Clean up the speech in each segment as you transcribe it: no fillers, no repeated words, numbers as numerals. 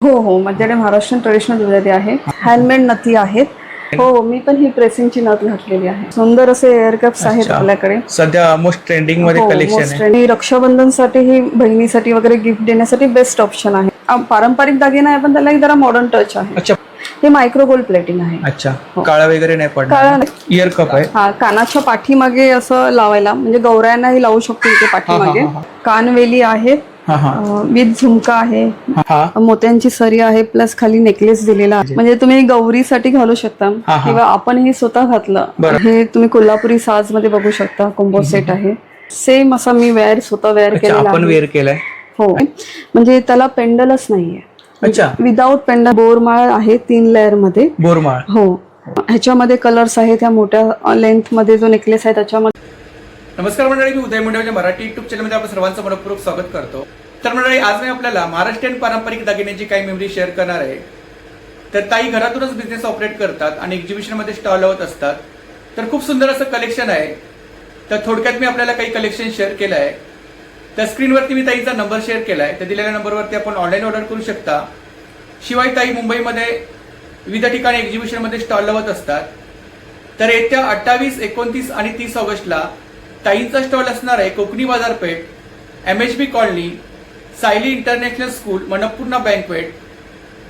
हो, माझ्याकडे Maharashtrian traditional jewellery आहे. हँडमेड नथी आहेत. हो, मी पण ही प्रेसिंगची नथ घातलेली आहे. सुंदर असे एअर कप्स आहेत आपल्याकडे. सध्या मोस्ट ट्रेंडिंग मध्ये कलेक्शन आहे. रक्षाबंधनसाठी ही बहिणीसाठी वगैरे गिफ्ट देण्यासाठी बेस्ट ऑप्शन आहे. पारंपरिक दागिना आहे पण त्याला जरा मॉडर्न टच आहे. अच्छा, हे मायक्रो गोल्ड प्लेटिंग आहे. अच्छा, काळा वगैरे नाही पडणार. इयर कप आहे. हा, कानाच्या पाठीमागे असं लावायला म्हणजे गौरायांनाही लावू शकतो इथे पाठीमागे. कानवेली आहेत विथ झुमका आहे, मोत्यांची सरी आहे, प्लस खाली नेकलेस दिलेला आहे. म्हणजे तुम्ही गौरीसाठी घालू शकता किंवा आपणही स्वतः घातलं. हे तुम्ही कोल्हापुरी साज मध्ये बघू शकता. कॉम्बो सेट आहे. सेम असा मी स्वतः वेअर केलेला आपण वेअर केलाय. हो, म्हणजे त्याला पेंडलच नाहीये. अच्छा, विदाउट पेंडल. बोरमाळ आहे 3 लेअर मध्ये. बोरमाळ. हो, ह्याच्यामध्ये कलर्स आहेत. ह्या मोठ्या लेंथ मध्ये जो नेकलेस आहे त्याच्यामध्ये. नमस्कार मंडळी, मी उदय मुंडे मराठी युट्यूब चॅनल मध्ये आपण सर्वांचं मनपूर्वक स्वागत करतो. तर मंडळी, आज मी आपल्याला महाराष्ट्रीयन पारंपरिक दागिन्यांची काही मेमरी शेअर करणार आहे. तर ताई घरातूनच बिझनेस ऑपरेट करतात आणि एक्झिबिशन मध्ये स्टॉल लावत असतात. तर खूप सुंदर असं कलेक्शन आहे. तर थोडक्यात मी आपल्याला काही कलेक्शन शेअर केलं आहे. तर स्क्रीनवरती मी ताईचा नंबर शेअर केलाय. तर दिलेल्या नंबरवरती आपण ऑनलाईन ऑर्डर करू शकता. शिवाय ताई मुंबईमध्ये विविध ठिकाणी एक्झिबिशन मध्ये स्टॉल लावत असतात. तर येत्या 28, 29 आणि 30 ऑगस्टला ताईंचा स्टॉल असणार आहे कोकणी बाजारपेठ, MHB Colony, Sayali International School, Manpurna Banquet,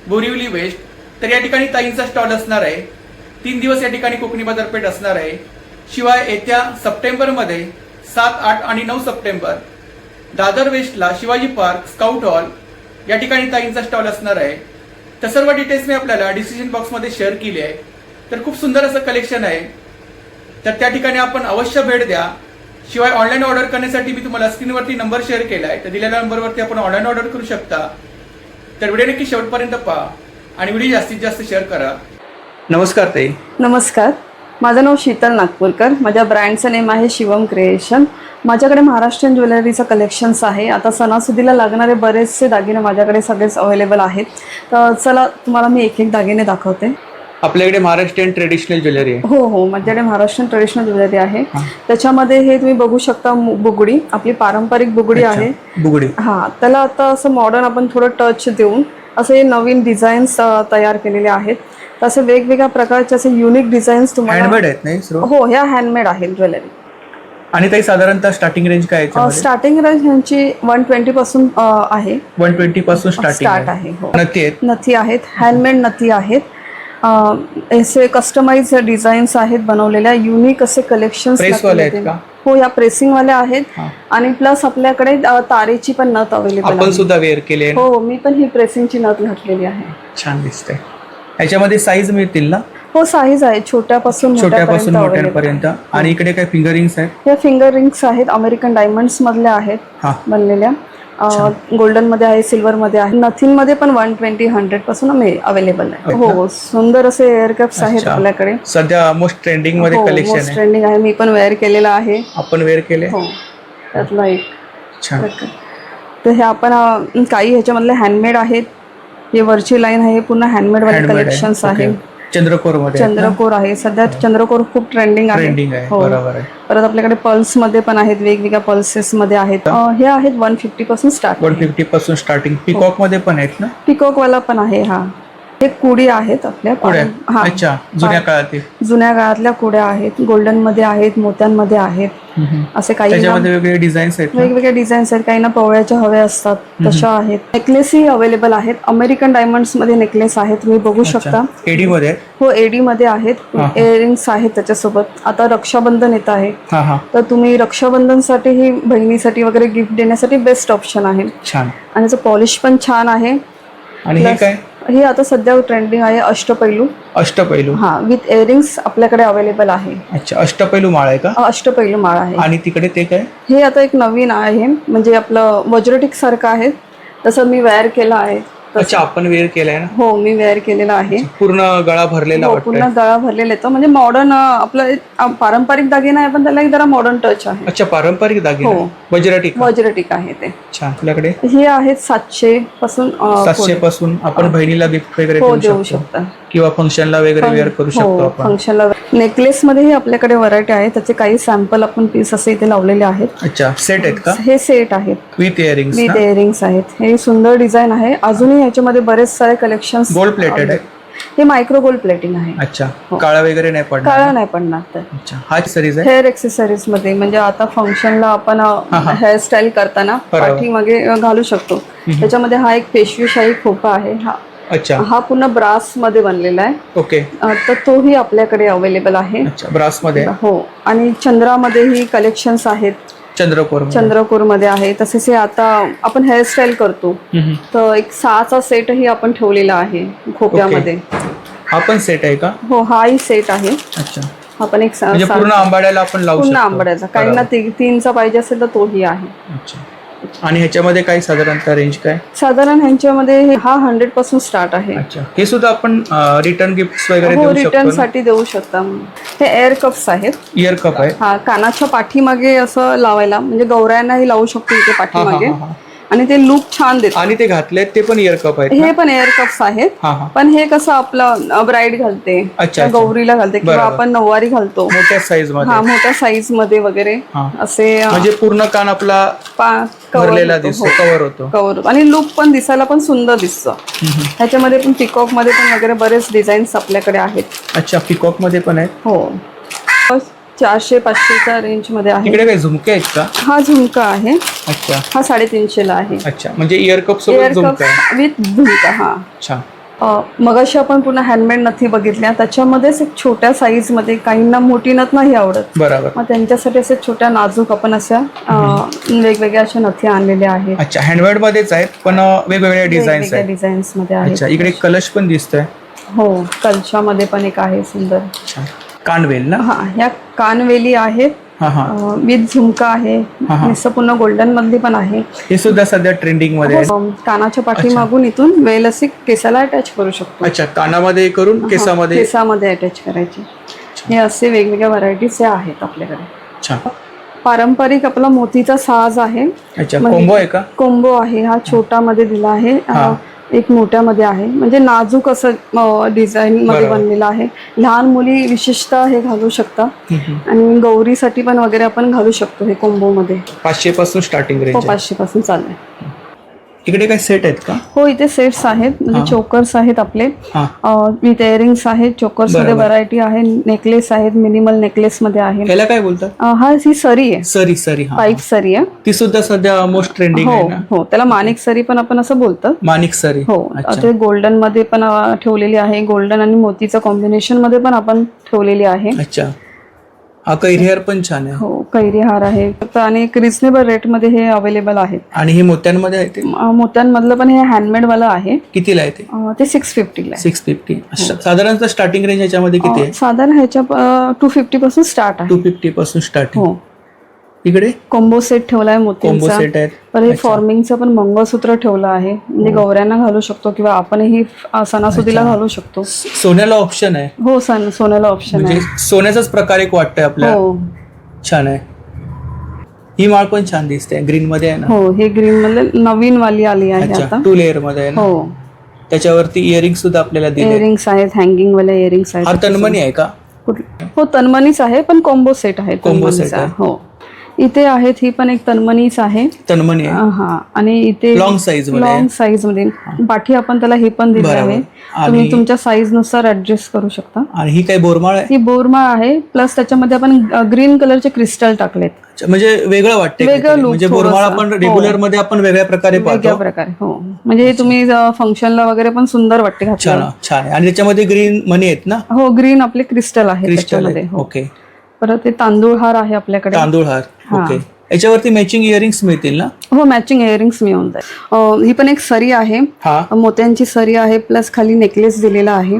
Borivali West. तर या ठिकाणी ताईंचा स्टॉल असणार आहे. 3 दिवस या ठिकाणी कोकणी बाजारपेठ असणार आहे. शिवाय येत्या सप्टेंबरमध्ये 7, 8 आणि 9 सप्टेंबर दादर वेस्टला शिवाजी पार्क, स्काउट हॉल या ठिकाणी ताईंचा स्टॉल असणार आहे. तर सर्व डिटेल्स मी आपल्याला डिस्क्रिप्शन बॉक्समध्ये शेअर केली आहे. तर खूप सुंदर असं कलेक्शन आहे. तर त्या ठिकाणी आपण अवश्य भेट द्या. शिवाय ऑनलाईन ऑर्डर करण्यासाठी मी तुम्हाला स्क्रीनवरती नंबर शेअर केलाय. तर दिलेल्या नंबरवरती आपण ऑनलाईन ऑर्डर करू शकता. तर व्हिडिओ नक्की शेवटपर्यंत पहा आणि व्हिडिओ जास्तीत जास्त शेअर करा. नमस्कार ताई. नमस्कार, माझं नाव शीतल नागपूरकर. माझ्या ब्रँडचं नेम आहे शिवम क्रिएशन. माझ्याकडे महाराष्ट्रीयन ज्वेलरीचं कलेक्शन्स आहे. आता सणासुदीला लागणारे बरेचसे दागिने माझ्याकडे सगळेच अवेलेबल आहेत. तर चला तुम्हाला मी एक दागिने दाखवते. आपल्याकडे महाराष्ट्रीयन ट्रेडिशनल ज्वेलरी आहे. हो, माझ्याकडे महाराष्ट्रीयन ट्रेडिशनल ज्वेलरी आहे. त्याच्यामध्ये हे तुम्ही बघू शकता बुगडी, आपली पारंपरिक बुगडी आहे. बुगडी. हा, त्याला आता असं मॉडर्न आपण थोडं टच देऊन असे नवीन डिझाईन्स तयार केलेले आहेत. तसे वेगवेगळ्या प्रकारचे असे युनिक डिझाईन्स तुम्हाला. हँडमेड आहेत नाही? हो, ह्या हँडमेड आहेत ज्वेलरी. आणि ताई साधारणतः स्टार्टिंग रेंज काय आहे? स्टार्टिंग रेंज ह्यांची 120 पासून आहे. 120 पासून स्टार्ट आहे. हो, नथी आहेत. हँडमेड नथी आहेत. असे कस्टमाइज डिझाईन्स आहेत बनवलेल्या. युनिक असे कलेक्शन. हो, या प्रेसिंग वाल्या आहेत. आणि प्लस आपल्याकडे तारेची पण नथ अवेलेबल आपण सुद्धा वेअर केली आहे. हो, मी पण ही प्रेसिंगची नथ घातलेली आहे. छान दिसते. याच्यामध्ये साईज मिळतील ना? हो, साईज आहे छोट्यापासून मोठ्यापर्यंत. आणि इकडे काय फिंगर रिंग्स आहेत? या फिंगर रिंग्स आहेत अमेरिकन डायमंड्स मधल्या आहेत बनलेल्या. गोल्डन मध्ये आहे, सिल्वर मध्ये आहे. नथिंग मध्ये पण 120, 100 पासून अवेलेबल आहे. हो, सुंदर असे एअर कप्स आहेत आपल्याकडे. सध्या मोस्ट ट्रेंडिंग मध्ये कलेक्शन आहे. ट्रेंडिंग आहे. मी पण वेअर केलेला आहे. आपण वेअर केले. हो, त्यातला एक. छान. तर हे आपण काही ह्याच्यामधले हँडमेड आहेत. हे वरची लाईन आहे, पूर्ण हँडमेड वाले कलेक्शन्स आहे. चंद्रकोर आहे. सध्या चंद्रकोर खूप ट्रेंडिंग आहे. बरोबर आहे. परत आपल्याकडे पल्स मध्ये पण आहेत, वेगवेगळ्या पल्सेस मध्ये आहेत. हे आहेत 150 पासून स्टार्ट. 150 पासून स्टार्टिंग. पिकॉक मध्ये पण आहेत ना? पिकॉक वाला पण आहे. हा, हे कुडी आहेत आपल्या. अच्छा, जुन्या काळातल्या कुड्या आहेत. गोल्डन मध्ये आहेत, मोत्यांमध्ये आहेत. असे काही वेगवेगळे डिझाईन्स आहेत. वेगवेगळे डिझाईन्स आहेत. काही ना पवळ्याच्या हव्या असतात तशा आहेत. नेकलेसही अवेलेबल आहेत. अमेरिकन डायमंड्स मध्ये नेकलेस आहेत, तुम्ही बघू शकता. एडी मध्ये. हो, एडी मध्ये आहेत. इयरिंग्स आहेत त्याच्यासोबत. आता रक्षाबंधन येत आहे. तर तुम्ही रक्षाबंधनसाठी ही बहिणीसाठी वगैरे गिफ्ट देण्यासाठी बेस्ट ऑप्शन आहे. छान. आणि त्याचं पॉलिश पण छान आहे. आणि हे काय? हे आता सध्या ट्रेंडिंग आहे अष्टपैलू. हा, विथ इयरिंग्स आपल्याकडे अवेलेबल आहे. अच्छा, अष्टपैलू माळ आहे का? अष्टपैलू माळ आहे. आणि तिकडे ते काय? हे आता एक नवीन आहे, म्हणजे आपलं वज्रटिक सारखं आहे. तसं मी वेअर केलं आहे. अच्छा, आपण वेअर केलाय ना? हो, मी वेअर केलेला आहे. पूर्ण गळा भरलेला. पूर्ण गळा भरलेला येतो. म्हणजे मॉडर्न आपलं पारंपरिक दागिना आहे पण त्याला जरा मॉडर्न टच आहे. अच्छा, पारंपरिक दागिना. वज्रटिक आहे ते. छान. आपल्याकडे हे आहेत 700 पासून आपण बहिणीला गिफ्ट वगैरे देऊ शकता किंवा फंक्शनला वगैरे वेअर करू शकतो आपण. फंक्शनला नेकलेस मध्येही आपल्याकडे व्हरायटी आहे, त्याचे काही सॅम्पल आपण पीस असे इथे लावलेले आहेत. अच्छा, सेट आहेत का? हे सेट आहेत विथ इयरिंग्स. विथ इयरिंग्स आहेत. हे सुंदर डिझाईन आहे. अजूनही याच्यामध्ये बरेच सारे कलेक्शन्स. गोल्ड प्लेटेड आहे. हे मायक्रो गोल्ड प्लेटिंग आहे. अच्छा, काळा वगैरे नाही पडणार? काळा नाही पडणार. तर अच्छा, हा एक्सेसरीज आहे. हेअर एक्सेसरीज मध्ये म्हणजे आता फंक्शनला आपण हेअरस्टाईल करताना पाठीमागे घालू शकतो. त्याच्यामध्ये हा एक पेशवीशाही खोपा आहे. अच्छा, हा पूर्ण ब्रास मध्ये बनलेला आहे. ओके. तर तोही आपल्याकडे अवेलेबल आहे. अच्छा, ब्रास मध्ये. हो, आणि चंद्रामध्येही कलेक्शन्स आहेत. चंद्रकोर मध्ये आहे. तसेच हे आता आपण हेअरस्टाईल करतो तर एक 6चा सेटही आपण ठेवलेला आहे खोप्यामध्ये. हा पण सेट आहे का? हो, हाही सेट आहे. अच्छा, आपण एक म्हणजे पूर्ण आंबाड्याला आपण लावू शकतो. पूर्ण आंबाड्याचा. काहींना 3चा पाहिजे असेल तर तोही आहे. अच्छा, आणि ह्याच्यामध्ये काय साधारणतः रेंज काय? साधारण ह्यांच्यामध्ये हा 100 पासून स्टार्ट आहे. अच्छा, हे सुद्धा आपण रिटर्न गिफ्ट्स वगैरे देऊ शकतो. रिटर्न साठी देऊ शकता. हे एअर कप्स आहेत. इयर कप आहे. हा, कानाच्या पाठीमागे असं लावायला, म्हणजे गौरायांनाही लावू शकतो इथे पाठीमागे. आणि ते लुक छान देत. आणि ते घातले ते पण इयर कप आहेत? हे पण एअर कप्स आहेत. पण हे कसं आपलं ब्राईड घालते, गौरीला घालते, किंवा आपण नऊवारी घालतो मोठ्या साईज मध्ये. मोठ्या साईज मध्ये वगैरे असे, म्हणजे पूर्ण कान आपला भरलेला दिसतो, कव्हर होतो. आणि लुक पण दिसायला पण सुंदर दिसतं. ह्याच्यामध्ये पण पिकॉक मध्ये पण वगैरे बरेच डिझाईन्स आपल्याकडे आहेत. अच्छा, पिकॉक मध्ये पण आहेत. हो, 400-500च्या रेंज मध्ये आहे. इकडे काय झुमके आहेत का? हा झुमका आहे. अच्छा, हा 350 ला आहे. अच्छा, म्हणजे इयर कप सोबत झुमका विथ झुमका. हा, अच्छा. मगाशी आपण पुन्हा हँडमेड नथी बघितल्या, त्याच्यामध्येच एक छोट्या साईज मध्ये, काहींना मोठी नथ नाही आवडत, बरोबर, मग त्यांच्यासाठी असे छोट्या नाजूक आपण अशा वेगवेगळ्या अशा नथी आणलेल्या आहेत. अच्छा, हँडमेड मध्येच आहेत पण वेगवेगळ्या डिझाईन्स मध्ये आहेत. अच्छा, इकडे कलश पण दिसतोय. हो, कलशामध्ये पण एक आहे सुंदर. कानवेल ना? हा, ह्या कानवेली आहेत विथ झुमका आहे. नुसतं पुन्हा गोल्डन मधली पण आहे. हे सुद्धा सध्या ट्रेंडिंग मध्ये आहे. कानाच्या पाठीमागून इथून वेल अशी केसाला अटॅच करू शकतो. अच्छा, कानामध्ये करून केसामध्ये अटॅच करायची. हे असे वेगवेगळ्या व्हरायटीज आहेत आपल्याकडे. अच्छा, पारंपरिक आपला मोतीचा साज आहे. अच्छा, कोंबो आहे का? कोंबो आहे. हा छोटा मध्ये दिला आहे, एक मोठ्यामध्ये आहे. म्हणजे नाजूक असं डिझाईन मध्ये बनलेला आहे. लहान मुली विशेषतः हे घालू शकतात. आणि गौरीसाठी पण वगैरे आपण घालू शकतो. हे कोंबो मध्ये 500 पासून स्टार्टिंग रेंज. 500 पासून चाललंय. इकडे काय सेट आहेत का? हो, इथे सेट्स आहेत. म्हणजे चोकर्स आहेत आपले विथ इयरिंग्स आहेत. चोकर्स मध्ये व्हरायटी आहे. नेकलेस आहेत, मिनिमल नेकलेस मध्ये आहे. याला काय बोलतात? हा, ही सरी आहे. सरी पाईप सरी आहे. ती सुद्धा सध्या मोस्ट ट्रेंडिंग आहे ना? हो, त्याला माणिक सरी पण आपण असं बोलतो. माणिक सरी. हो, ते गोल्डन मध्ये पण ठेवलेली आहे. गोल्डन आणि मोतीचं कॉम्बिनेशन मध्ये पण आपण ठेवलेली आहे. अच्छा, हा कैरी हार पण छान आहे. हो, कैरी हार आहे. आणि एक रिझनेबल रेट मध्ये हे अवेलेबल आहेत. आणि हे मोत्यांमध्ये आहे? ते मोत्यांमधलं पण हे हँडमेड वाला आहे. कितीला आहे ते? ते 650 ला. 650. साधारणतः स्टार्टिंग रेंज याच्यामध्ये किती आहे? साधारण ह्याच्या 250 पासून स्टार्ट आहे. 250 पासून स्टार्टिंग. हो, इकडे कोंबो सेट ठेवलाय मोत्यांचा. कोंबो सेट आहे. तर हे फॉर्मिंगचं पण मंगळसूत्र ठेवलं आहे. म्हणजे गौऱ्यांना घालू शकतो किंवा आपणही सणासुदीला घालू शकतो. सोन्याला ऑप्शन आहे. हो, सोन्याला ऑप्शन आहे. सोन्याचाच प्रकार एक वाटतंय आपल्याला. हो, छान आहे. ही माळ पण छान दिसते, ग्रीन मध्ये आहे ना? हो, हे ग्रीन मध्ये नवीन वाली आली आहे आता. 2 लेअर मध्ये आहे. हो, त्याच्यावरती इयरिंग सुद्धा आपल्याला दिले. इयरिंग्स आहेत, हँगिंग वाले इयरिंग्स आहेत. हा तन्मणी आहे का? हो, तन्मणीच आहे, पण कॉम्बो सेट आहे. कोंबो सेट आहे. हो, इथे आहेत. ही पण एक तन्मणीच आहे. तन्मणी आहे. हा, आणि इथे लॉंग साईज मध्ये पाठी आपण त्याला हे पण दिले आहे. तुम्ही तुमच्या साईज नुसार ऍडजस्ट करू शकता. आणि ही काय बोरमाळ आहे? ही बोरमाळ आहे. प्लस त्याच्यामध्ये आपण ग्रीन कलरचे क्रिस्टल टाकलेत. म्हणजे वेगळं वाटते. म्हणजे बोरमाळ आपण रेग्युलर मध्ये आपण वेगळ्या प्रकारे पाहतो. हो, म्हणजे हे तुम्ही फंक्शनला वगैरे पण सुंदर वाटते घातल्यावर. छान आहे. आणि त्याच्यामध्ये ग्रीन मणी आहेत ना? हो, ग्रीन आपले क्रिस्टल आहे त्याच्यामध्ये. ओके. परत ते तांदूळ हार आहे आपल्याकडे. तांदूळ हार. ओके. याच्यावरती मॅचिंग इयरिंग्स मिळतील ना? हो, मॅचिंग इयरिंग्स मिळून जाईल. ही पण एक सरी आहे. मोत्यांची सरी आहे. प्लस खाली नेकलेस दिलेला आहे.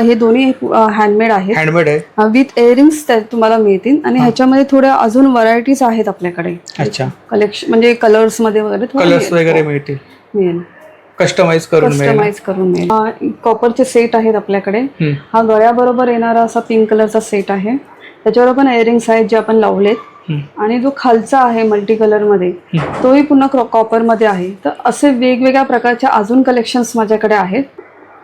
हे दोन्ही हँडमेड आहेत. हँडमेड आहे विथ इयरिंग्स तुम्हाला मिळतील. आणि ह्याच्यामध्ये थोड्या अजून व्हरायटीज आहेत आपल्याकडे. अच्छा, कलेक्शन म्हणजे कलर्स मध्ये वगैरे कलर्स वगैरे मिळेल. कस्टमाइज करून मिळेल. कॉपरचे सेट आहेत आपल्याकडे. हा गळ्याबरोबर येणारा असा पिंक कलरचा सेट आहे. त्याच्यावर पण इयरिंग्स आहेत जे आपण लावलेत. आणि जो खालचा आहे मल्टी कलर मध्ये, तोही पुन्हा कॉपर मध्ये आहे. तर असे वेगवेगळ्या प्रकारच्या अजून कलेक्शन्स माझ्याकडे आहेत.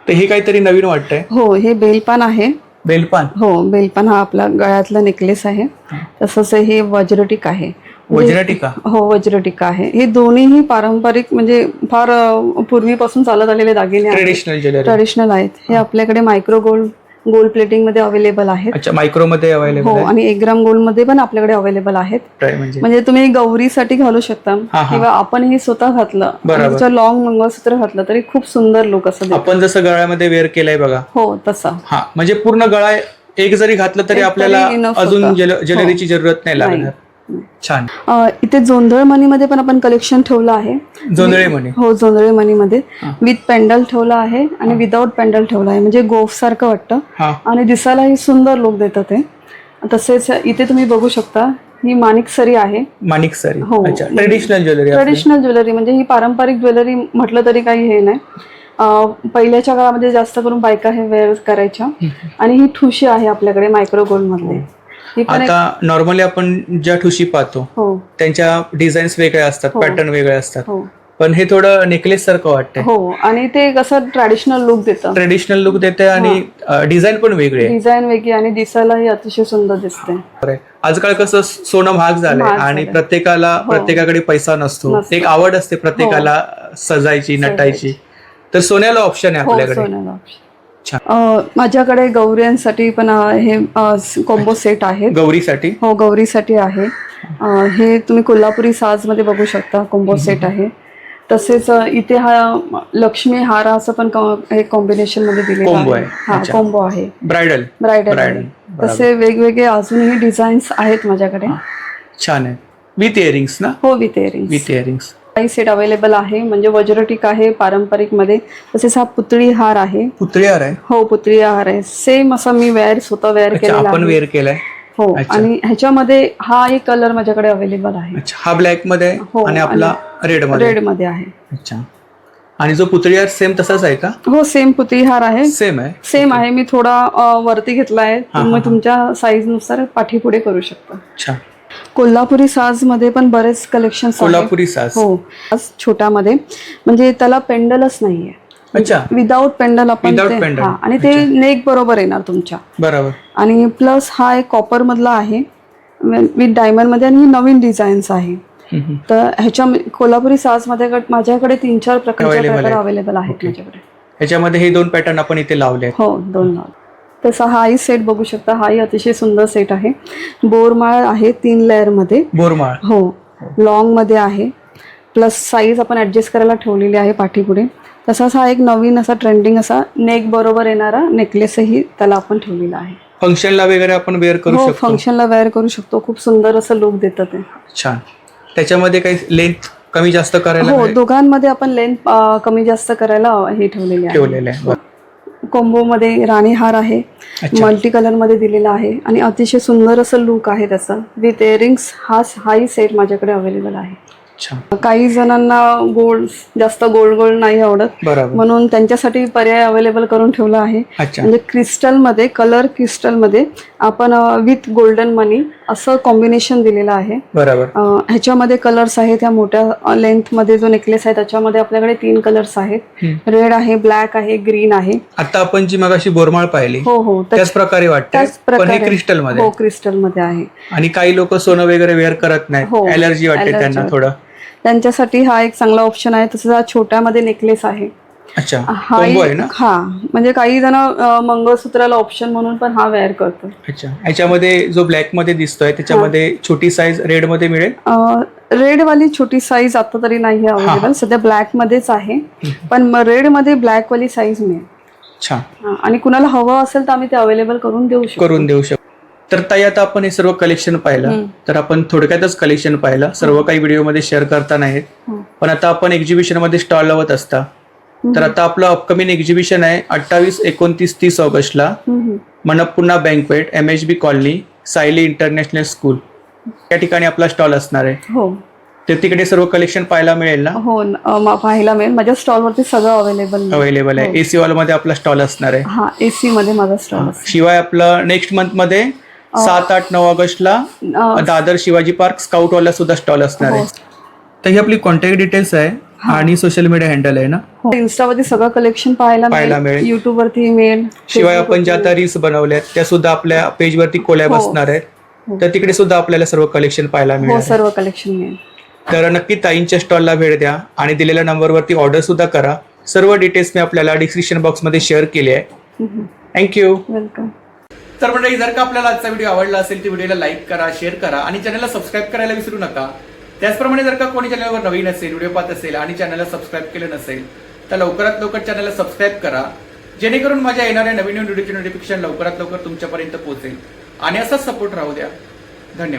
हे काहीतरी नवीन वाटतंय. हो, हे बेलपान आहे. बेलपान. हो, बेलपान हा आपला गळ्यातला नेकलेस आहे. तसंच हे वज्रटिक आहे. वज्रटिका. हो, वज्रटिका आहे. हे दोन्हीही पारंपरिक म्हणजे फार पूर्वीपासून चालत आलेले दागिने आहेत. ट्रेडिशनल आहेत. हे आपल्याकडे मायक्रो गोल्ड प्लेटिंग मध्ये अवेलेबल आहेत. अच्छा, मायक्रो मध्ये अवेलेबल. हो, आणि 1 ग्राम गोल्ड मध्ये पण आपल्याकडे अवेलेबल आहेत. म्हणजे तुम्ही गौरीसाठी घालू शकता किंवा आपणही स्वतः घातलं, लॉंग मंगळसूत्र घातलं तरी खूप सुंदर लुक असं. आपण जसं गळ्यामध्ये वेअर केलंय बघा. हो, तसा. हा, म्हणजे पूर्ण गळा एक जरी घातलं तरी आपल्याला अजून ज्वेलरीची जरूरत नाही लागणार. छान. इथे जोंधळ मणीमध्ये पण आपण कलेक्शन ठेवलं आहे. जोंधळे मणी. हो, जोंधळे मणीमध्ये विथ पेंडल ठेवला आहे आणि विदाऊट पेंडल ठेवला आहे. म्हणजे गोफ सारखं वाटतं आणि दिसायलाही सुंदर लुक देतं ते. तसेच इथे तुम्ही बघू शकता, ही माणिकसरी आहे. माणिकसरी. हो, ट्रेडिशनल ज्वेलरी म्हणजे ही पारंपरिक ज्वेलरी म्हटलं तरी काही हे नाही. पहिल्याच्या काळामध्ये जास्त करून बायका हे वेअर करायच्या. आणि ही ठुशी आहे आपल्याकडे मायक्रो गोल्ड मध्ये. आता नॉर्मली आपण ज्या ठुशी पाहतो त्यांच्या डिझाईन्स वेगळ्या असतात, पॅटर्न वेगळे असतात, पण हे थोडं नेकलेस सारखं वाटतं. हो, आणि ते कसं ट्रॅडिशनल लुक देते आणि डिझाईन पण वेगळी आणि दिसायलाही अतिशय सुंदर दिसते. आजकाल कसं सोनं महाग झालंय आणि प्रत्येकाकडे पैसा नसतो. एक आवड असते प्रत्येकाला सजायची, नटायची, तर सोन्याला ऑप्शन आहे आपल्याकडे. माझ्याकडे गौऱ्यांसाठी पण हे कॉम्बो सेट आहे. गौरीसाठी. हो, गौरीसाठी आहे. हे तुम्ही कोल्हापुरी साज मध्ये बघू शकता, कॉम्बो सेट आहे. तसेच इथे हा लक्ष्मी हार असं पण हे कॉम्बिनेशन मध्ये दिलेला आहे. हा, कॉम्बो आहे. ब्रायडल. तसे वेगवेगळे अजूनही डिझाईन्स आहेत माझ्याकडे. छान आहे. विथ इयरिंग्स ना? हो, विथ इयरिंग्स. काही सेट अवेलेबल आहे. म्हणजे वज्रटिक आहे पारंपरिक मध्ये. तसेच हा पुतळी हार आहे. हो, पुतळी हार आहे. सेम असा मी स्वतः वेअर केलेला आहे. हो, आणि ह्याच्यामध्ये हा एक कलर माझ्याकडे अवेलेबल आहे. हा ब्लॅक मध्ये आणि आपला रेड मध्ये आहे. अच्छा. आणि जो पुतळी हार सेम तसाच आहे का? हो, सेम पुतळी हार आहे. सेम आहे. मी थोडा वरती घेतला आहे. तुम्ही तुमच्या साईज नुसार पाठीपुढे करू शकता. अच्छा. कोल्हापुरी साज मध्ये पण बरेच कलेक्शन. कोल्हापुरी साज. हो, छोट्यामध्ये म्हणजे त्याला पेंडलच नाहीये. अच्छा. विदाऊट पेंडल आपण आणि ते नेक बरोबर येणार तुमच्या. बरोबर. आणि प्लस हा एक कॉपर मधला आहे विथ डायमंड मध्ये आणि नवीन डिझाईन्स आहे. तर ह्याच्या कोल्हापुरी साज मध्ये माझ्याकडे 3-4 प्रकार अवेलेबल आहेत माझ्याकडे. ह्याच्यामध्ये हे 2 पॅटर्न आपण इथे लावले. हो, 2 लावले. तसा हाही सेट बघू शकता. हाही अतिशय सुंदर सेट आहे. बोरमाळ आहे 3 लेअर मध्ये. बोरमाळ. हो, लॉंग मध्ये आहे. प्लस साईज आपण ऍडजस्ट करायला ठेवलेली आहे पाठीपुढे. तसाच हा एक नवीन असा ट्रेंडिंग असा नेक बरोबर येणारा नेकलेसही त्याला आपण ठेवलेला आहे. फंक्शनला वगैरे आपण वेअर करू शकतो. फंक्शनला वेअर करू शकतो. खूप सुंदर असं लुक देतं ते. छान. त्याच्यामध्ये काही लेंथ कमी जास्त करायला? हो, दोघांमध्ये आपण लेंथ कमी जास्त करायला हे ठेवलेले आहे. कॉम्बो मध्ये राणी हार आहे. मल्टी कलर मध्ये दिलेला आहे आणि अतिशय सुंदर असं लुक आहे त्याचा. विथ इयरिंग्स हाही सेट माझ्याकडे अवेलेबल आहे. काही जणांना जास्त गोल्ड नाही आवडत, म्हणून त्यांच्यासाठी पर्याय अवेलेबल करून ठेवला आहे. म्हणजे क्रिस्टल मध्ये, कलर क्रिस्टल मध्ये आपण विथ गोल्डन मनी असं कॉम्बिनेशन दिलेलं आहे. ह्याच्यामध्ये कलर्स आहेत. त्या मोठ्या लेंथ मध्ये जो नेकलेस आहे त्याच्यामध्ये आपल्याकडे 3 कलर्स आहेत. रेड आहे, ब्लॅक आहे, ग्रीन आहे. आता आपण जी मगाशी बोरमाळ पाहिली हो त्याच प्रकारे वाटते, पण हे क्रिस्टल मध्ये. हो, क्रिस्टल मध्ये आहे. आणि काही लोक सोनं वगैरे वेअर करत नाहीत, ॲलर्जी वाटते त्यांना थोडं, त्यांच्यासाठी हा एक चांगला ऑप्शन आहे. तसंच हा छोट्यामध्ये नेकलेस आहे. अच्छा, कॉम्बो आहे ना? हा, म्हणजे काही जण मंगळसूत्राला ऑप्शन म्हणून पण हा वेअर करतो. अच्छा. याच्यामध्ये जो ब्लॅक मध्ये दिसतोय त्याच्यामध्ये छोटी साईज रेड मध्ये मिळेल? रेड वाली छोटी साईज आता तरी नाही अवेलेबल, सध्या ब्लॅक मध्येच आहे. पण रेड मध्ये ब्लॅक वाली साईज मिळेल. अच्छा. आणि कुणाला हवं असेल तर आम्ही ते अवेलेबल करून देऊ शकतो. तर ताई, आता आपण हे सर्व कलेक्शन पाहिलं, तर आपण थोडक्यातच कलेक्शन पाहिलं, सर्व काही व्हिडिओमध्ये शेअर करता नाहीत. पण आता आपण एक्झिबिशन मध्ये स्टॉल लावत असता, तर आता आपलं अपकमिंग एक्झिबिशन आहे 28, 29, 30 ऑगस्टला Manpurna Banquet, MHB Colony, Sayali International School या ठिकाणी आपला स्टॉल असणार आहे. हो, तर तिकडे सर्व कलेक्शन पाहायला मिळेल ना? हो, पाहायला मिळेल. माझ्या स्टॉलवरती सगळं अवेलेबल आहे. AC हॉल मध्ये आपला स्टॉल असणार आहे. हा, AC मध्ये माझा स्टॉल. शिवाय आपलं नेक्स्ट मंथ मध्ये 7, 8, 9 ऑगस्टला दादर शिवाजी पार्क स्काउट हॉलला सुद्धा स्टॉल असणार आहे. तर ही आपली कॉन्टॅक्ट डिटेल्स आहे. आणि सोशल मीडिया हँडल आहे ना. इन्स्टावरती सगळं कलेक्शन पाहायला मिळेल, युट्यूब वरती मिळेल. शिवाय आपण ज्या आता रील्स बनवल्यात त्या सुद्धा आपल्या पेज वरती कोलॅब असणार आहेत, तर तिकडे सुद्धा आपल्याला सर्व कलेक्शन पाहायला मिळेल. सर्व कलेक्शन मिळेल. तर नक्की ताईंच्या स्टॉलला भेट द्या आणि दिलेल्या नंबरवरती ऑर्डर सुद्धा करा. सर्व डिटेल्स मी आपल्याला डिस्क्रिप्शन बॉक्समध्ये शेअर केले आहे. थँक्यू. वेलकम. तर मंडळी, जर का आपल्याला आजचा व्हिडिओ आवडला असेल तर व्हिडिओला लाईक करा, शेअर करा आणि चॅनलला सबस्क्राईब करायला विसरू नका. त्याचप्रमाणे जर का कोणी चॅनलवर नवीन असेल, व्हिडिओ पाहत असेल आणि चॅनलला सबस्क्राईब केलं नसेल तर लवकरात लवकर चॅनलला सबस्क्राईब करा, जेणेकरून माझ्या येणाऱ्या नवीन व्हिडिओचे नोटिफिकेशन लवकरात लवकर तुमच्यापर्यंत पोहोचेल. आणि असाच सपोर्ट राहू द्या. धन्यवाद.